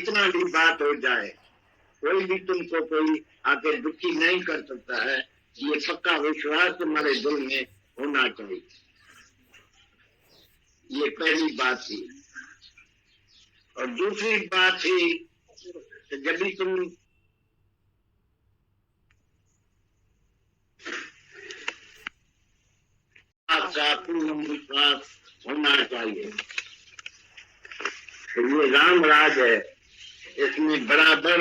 कितना भी बात हो जाए, कोई भी तुमको कोई आके दुखी नहीं कर सकता है। ये पक्का विश्वास तुम्हारे दिल में होना चाहिए। ये पहली बात थी। और दूसरी बात थी कि जब भी तुम आपका पूर्ण विश्वास होना चाहिए। तो ये राम राज है, इसमें बराबर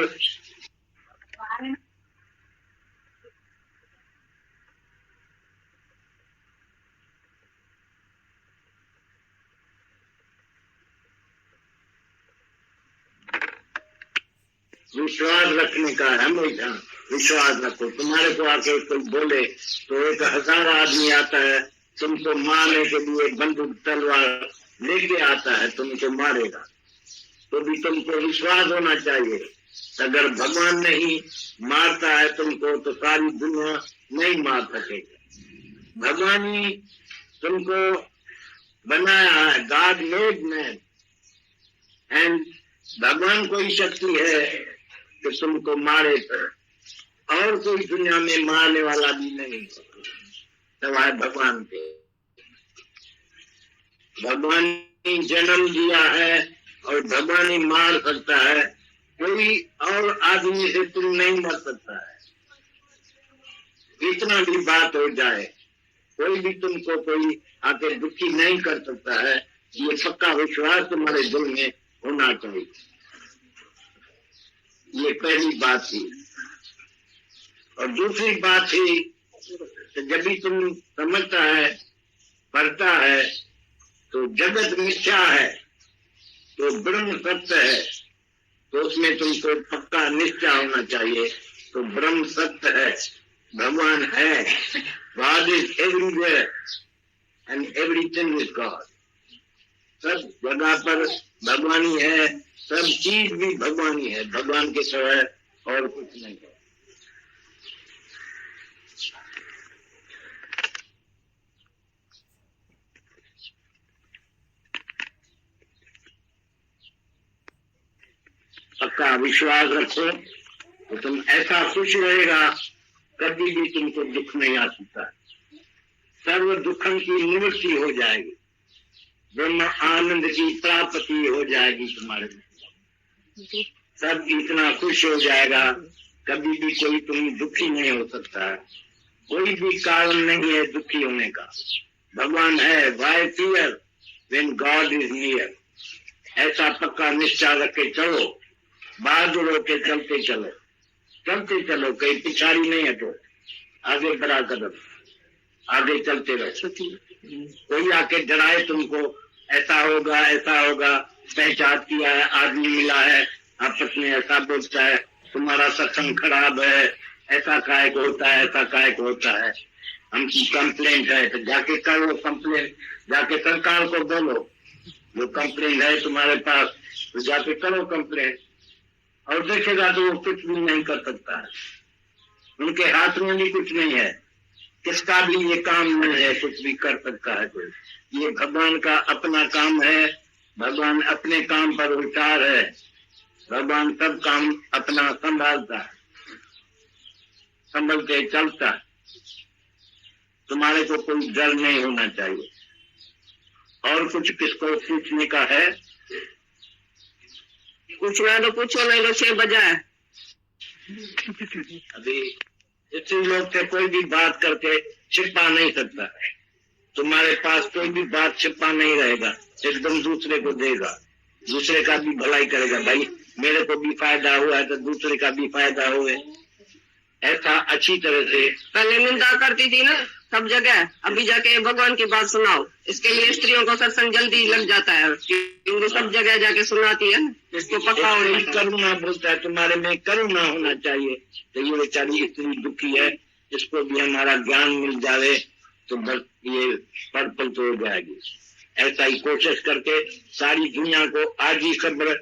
विश्वास रखने का है। हमेशा विश्वास रखो। तुम्हारे को आके कोई बोले तो 1000 आदमी आता है तुमको मारने के लिए, बंदूक तलवार लेके आता है, तुमको मारेगा, तो भी तुमको विश्वास होना चाहिए। अगर भगवान नहीं मारता है तुमको तो सारी दुनिया नहीं मार सकेगा। भगवान ही तुमको बनाया है। गॉड मेड मैन, एंड भगवान को ही शक्ति है कि तुमको मारे, और कोई दुनिया में मारने वाला भी नहीं सिवाय भगवान के। भगवान ही जन्म दिया है और भगवान ही मार सकता है। कोई और आदमी से तुम नहीं मर सकता है। इतना भी बात हो जाए, कोई भी तुमको कोई आके दुखी नहीं कर सकता है। ये पक्का विश्वास तुम्हारे दिल में होना चाहिए। ये पहली बात थी। और दूसरी बात थी कि जब भी तुम समझता है, पढ़ता है, तो जगत मिथ्या है तो ब्रह्म सत्य है, तो उसमें तुमको पक्का निश्चय होना चाहिए। तो ब्रह्म सत्य है, भगवान है। God is everywhere and everything is God. सब जगह पर भगवान ही है, सब चीज भी भगवान ही है। भगवान के सिवाय और कुछ नहीं है। पक्का विश्वास रखो तो तुम ऐसा खुश रहेगा, कभी भी तुमको दुख नहीं आ सकता। सर्व दुखन की निवृत्ति हो जाएगी, ब्रह्म आनंद की प्राप्ति हो जाएगी तुम्हारे में। सब इतना खुश हो जाएगा, कभी भी कोई तुम दुखी नहीं हो सकता है। कोई भी कारण नहीं है दुखी होने का। भगवान है। Why fear when God is near. ऐसा पक्का निश्चय रख के चलो, बहादुर होके चलते चलो, चलते चलो, कहीं पिछाड़ी नहीं हटो, आगे बढ़ा कदम, आगे चलते रहो। कोई आके डराए तुमको, ऐसा होगा ऐसा होगा, पहचान किया है, आदमी मिला है, आपस में ऐसा बोलता है, तुम्हारा सत्संग खराब है, ऐसा काहे को होता है, ऐसा काहे को होता है, हमकी कंप्लेंट है, तो जाके करो कंप्लेंट, जाके सरकार को बोलो। जो कंप्लेंट है तुम्हारे पास तो जाके करो कंप्लेंट, और देखेगा तो वो कुछ भी नहीं कर सकता है। उनके हाथ में भी कुछ नहीं है, किसका भी ये काम नहीं है कुछ भी कर सकता है कोई। ये भगवान का अपना काम है। भगवान अपने काम पर विचार है। भगवान सब काम अपना संभालता है, संभल के चलता है। तुम्हारे को कोई डर नहीं होना चाहिए। और कुछ किसको पूछने का है? पूछना तो पूछो, नहीं तो 6 बजा है। अभी इसी लोग से कोई भी बात करके छिपा नहीं सकता है। तुम्हारे पास कोई भी बात छिपा नहीं रहेगा, एकदम दूसरे को देगा, दूसरे का भी भलाई करेगा। भाई मेरे को भी फायदा हुआ है तो दूसरे का भी फायदा हुए, ऐसा अच्छी तरह से। पहले निंदा करती थी ना सब जगह, अभी जाके भगवान की बात सुनाओ। इसके लिए स्त्रियों को सत्संग जल्दी लग जाता है, क्योंकि सब जगह जाके सुनाती है। इसको पक्का करुणा बोलता है, तुम्हारे में करुणा होना चाहिए। तो ये बेचारी इतनी दुखी है, इसको भी हमारा ज्ञान मिल जाए तो बस ये पर्पल तो हो जाएगी। ऐसा ही कोशिश करके सारी दुनिया को आज ही खबर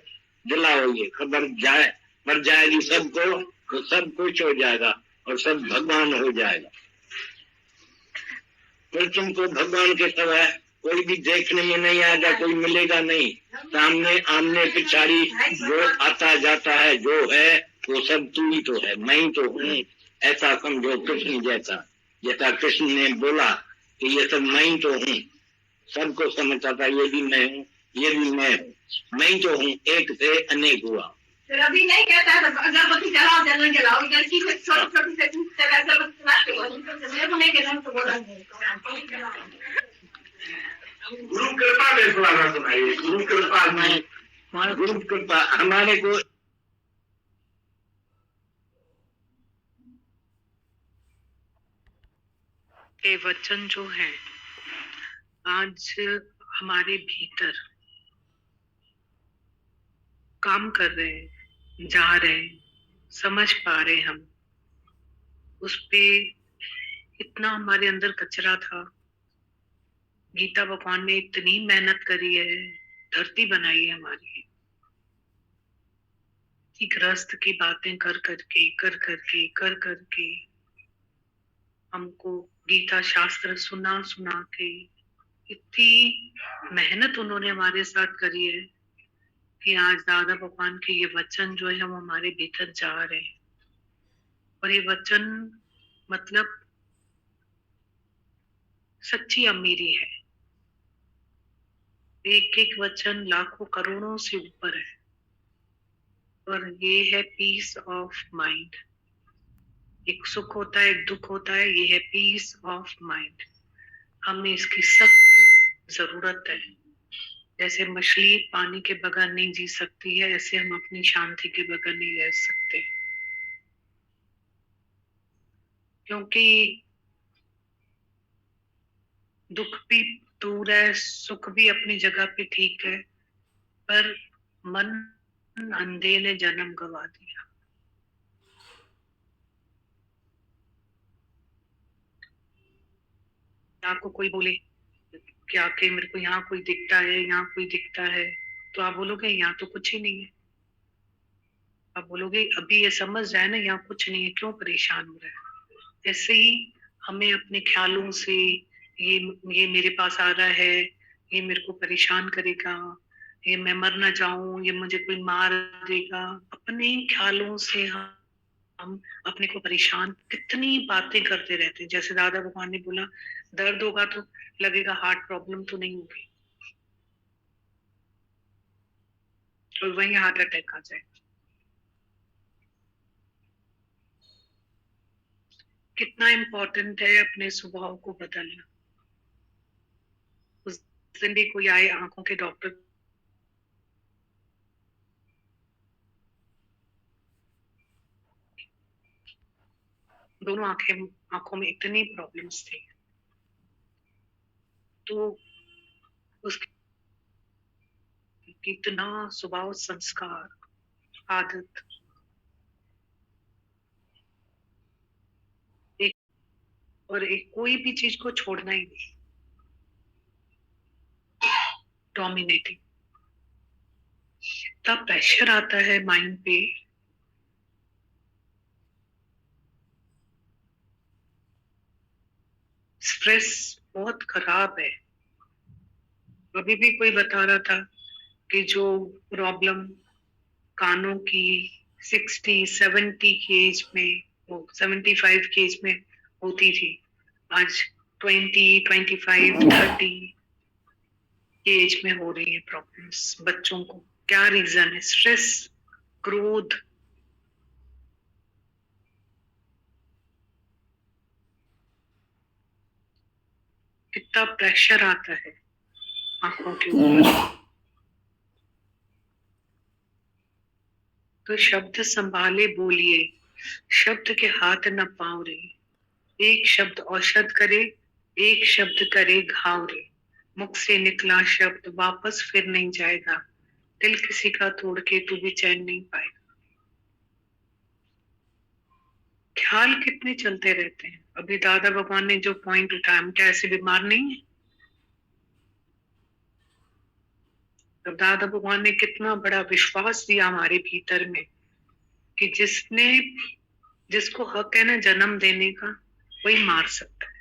दिलाओ। ये खबर जाए पर जाएगी सबको, तो सब कुछ हो जाएगा और सब भगवान हो जाएगा। फिर तुमको भगवान के सिवाय कोई भी देखने में नहीं आएगा, कोई मिलेगा नहीं। सामने आमने पिछाड़ी जो आता जाता है, जो है वो सब तू ही तो है, मैं ही तो हूँ। ऐसा समझो कृष्ण जैसा, जैसा कृष्ण ने बोला कि ये सब मैं ही तो हूँ, सबको समझता था ये भी मैं हूँ, ये भी मैं हूँ, मैं ही तो हूँ, एक से अनेक हुआ। फिर अभी नहीं कहता है अगरबत्ती जलाओ, जलन जलाओ, लड़की को छोटी छोटी से अगरबत्ती जलाते हो, मेरे को नहीं कहना तो बोला गुरु कृपा में थोड़ा सुनाइए। गुरु कृपा में, गुरु कृपा हमारे को के वचन जो है आज हमारे भीतर काम कर रहे हैं, जा रहे हैं, समझ पा रहे हम। उस पे इतना हमारे अंदर कचरा था। गीता भगवान ने इतनी मेहनत करी है, धरती बनाई है हमारी, कि ग्रस्त की बातें कर करके हमको गीता शास्त्र सुना सुना के इतनी मेहनत उन्होंने हमारे साथ करी है कि आज दादा भगवान के ये वचन जो है हम हमारे भीतर जा रहे हैं। और ये वचन मतलब सच्ची अमीरी है। एक एक वचन लाखों करोड़ों से ऊपर है। और ये है पीस ऑफ माइंड। एक सुख होता है, एक दुख होता है, ये है पीस ऑफ माइंड। हमें इसकी सख्त जरूरत है। जैसे मछली पानी के बगैर नहीं जी सकती है, ऐसे हम अपनी शांति के बगैर नहीं रह सकते। क्योंकि दुख भी दूर है, सुख भी अपनी जगह पे ठीक है, पर मन अंधे ने जन्म गवा दिया। आपको कोई बोले क्या कि मेरे को यहाँ कोई दिखता है, यहाँ कोई दिखता है, तो आप बोलोगे यहाँ तो कुछ ही नहीं है। आप बोलोगे अभी ये समझ जाए ना, यहाँ कुछ नहीं है, क्यों परेशान हो रहा है। ऐसे ही हमें अपने ख्यालों से ये मेरे पास आ रहा है, ये मेरे को परेशान करेगा, ये मैं मर ना जाऊं, ये मुझे कोई मार देगा, अपने ख्यालों से हम अपने को परेशान कितनी बातें करते रहते हैं। जैसे दादा भगवान ने बोला दर्द होगा तो लगेगा हार्ट प्रॉब्लम तो नहीं होगी, और वही हार्ट अटैक आ जाए। कितना इम्पोर्टेंट है अपने स्वभाव को बदलना। उस दिन भी कोई आए आंखों के डॉक्टर, दोनों आंखों में इतनी प्रॉब्लम्स थी, तो उसकी कितना स्वभाव, संस्कार, आदत, और एक कोई भी चीज को छोड़ना ही नहीं, डोमिनेटिंग। इतना प्रेशर आता है माइंड पे, स्ट्रेस बहुत खराब है। अभी भी कोई बता रहा था कि जो प्रॉब्लम कानों की 60-70 की एज में, 75 की एज में होती थी, आज 20-25-30 की एज में हो रही है प्रॉब्लम्स बच्चों को। क्या रीजन है? स्ट्रेस, क्रोध। कितना प्रेशर आता है आंखों के ऊपर। तो शब्द संभाले बोलिए, शब्द के हाथ न पाँव रे। एक शब्द औषध करे, एक शब्द करे घाव रे। मुख से निकला शब्द वापस फिर नहीं जाएगा, दिल किसी का तोड़ के तू भी चैन नहीं पाएगा। ख्याल कितने चलते रहते हैं। अभी दादा भगवान ने जो पॉइंट उठाया, हम क्या ऐसे बीमार नहीं है? तो दादा भगवान ने कितना बड़ा विश्वास दिया हमारे भीतर में कि जिसको हक है ना जन्म देने का, वही मार सकता है।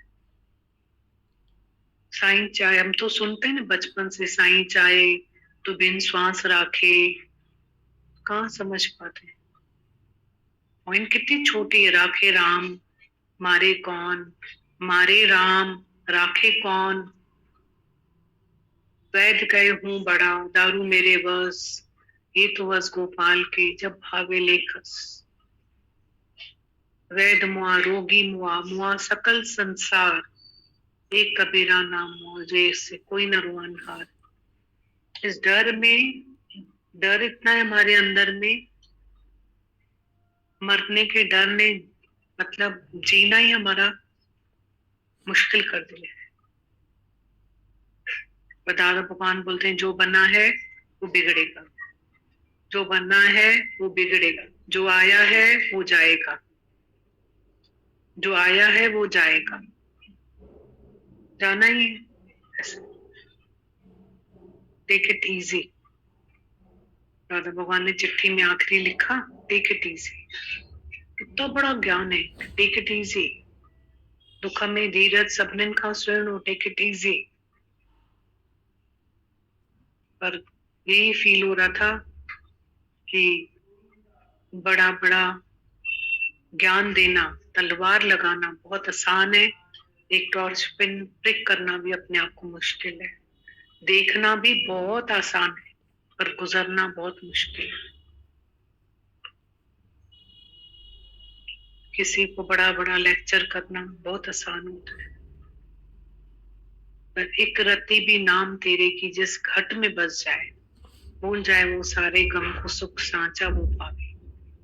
साईं चाहे, हम तो सुनते हैं ना बचपन से, साईं चाहे तो बिन श्वास राखे, कहाँ समझ पाते हैं। पॉइंट कितनी छोटी है, राखे राम मारे कौन, मारे राम राखे कौन, वैद गए हूं बड़ा दारू मेरे बस, ये तो बस गोपाल के जब भावे लेखस, वैद मुआ रोगी मुआ, मुआ सकल संसार, एक कबीरा नाम मुआ, जैसे कोई न रुआन हार। इस डर में, डर इतना है हमारे अंदर में, मरने के डर ने मतलब जीना ही हमारा मुश्किल कर दिया है। दादा भगवान बोलते हैं जो बना है वो बिगड़ेगा, जो बनना है वो बिगड़ेगा, जो आया है वो जाएगा, जो आया है वो जाएगा, जाना ही है। Take it easy. Dada Bhagwan ने चिट्ठी में आखिरी लिखा, टेक इट इजी। कितना बड़ा ज्ञान है, टेक इट इजी। दुख में धीरज सबने खा सुनो, टेक इट इजी। पर यही फील हो रहा था कि बड़ा बड़ा ज्ञान देना, तलवार लगाना बहुत आसान है, एक टॉर्च पिन प्रिक करना भी अपने आप को मुश्किल है। देखना भी बहुत आसान है पर गुजरना बहुत मुश्किल है। किसी को बड़ा बड़ा लेक्चर करना बहुत आसान होता है, पर एक रत्ती भी नाम तेरे की जिस घट में बस जाए, भूल जाए वो सारे गम को सुख सांचा वो पावे।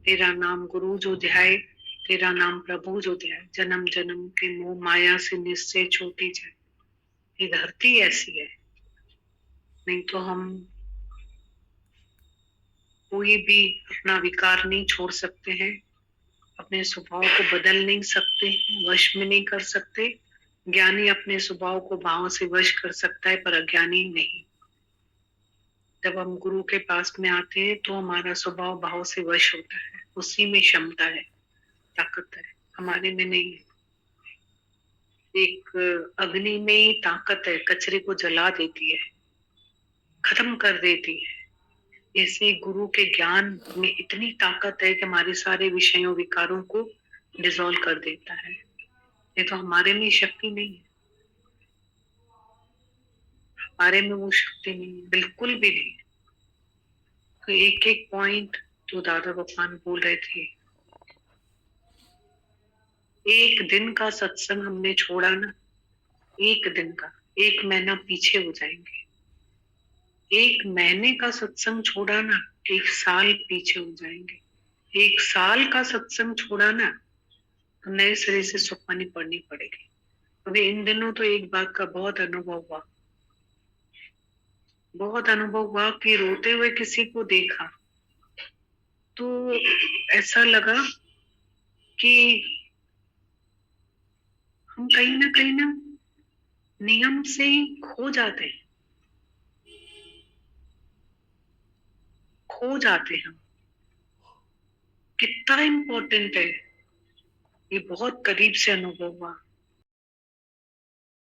तेरा नाम गुरु जो ध्याए, तेरा नाम प्रभु जो ध्याए, जन्म जन्म के मोह माया से निश्चय छूटी जाए। ये धरती ऐसी है, नहीं तो हम कोई भी अपना विकार नहीं छोड़ सकते हैं, अपने स्वभाव को बदल नहीं सकते, वश में नहीं कर सकते। ज्ञानी अपने स्वभाव को भाव से वश कर सकता है पर अज्ञानी नहीं। जब हम गुरु के पास में आते हैं तो हमारा स्वभाव भाव से वश होता है, उसी में क्षमता है, ताकत है, हमारे में नहीं है। एक अग्नि में ही ताकत है, कचरे को जला देती है, खत्म कर देती है। ऐसे गुरु के ज्ञान में इतनी ताकत है कि हमारे सारे विषयों विकारों को डिसॉल्व कर देता है। ये तो हमारे में शक्ति नहीं है, हमारे में वो शक्ति नहीं है, बिल्कुल भी नहीं। तो एक एक पॉइंट जो दादा भगवान बोल रहे थे, एक दिन का सत्संग हमने छोड़ा ना, एक दिन का, 1 महीना पीछे हो जाएंगे। 1 महीने का सत्संग छोड़ा ना, 1 साल पीछे हो जाएंगे। 1 साल का सत्संग छोड़ा ना तो नए सिरे से सुखमनी पढ़नी पड़ेगी। अभी इन दिनों तो एक बात का बहुत अनुभव हुआ कि रोते हुए किसी को देखा तो ऐसा लगा कि हम कहीं ना नियम से खो जाते हैं, हम कितना इम्पोर्टेंट है। ये बहुत करीब से अनुभव हुआ।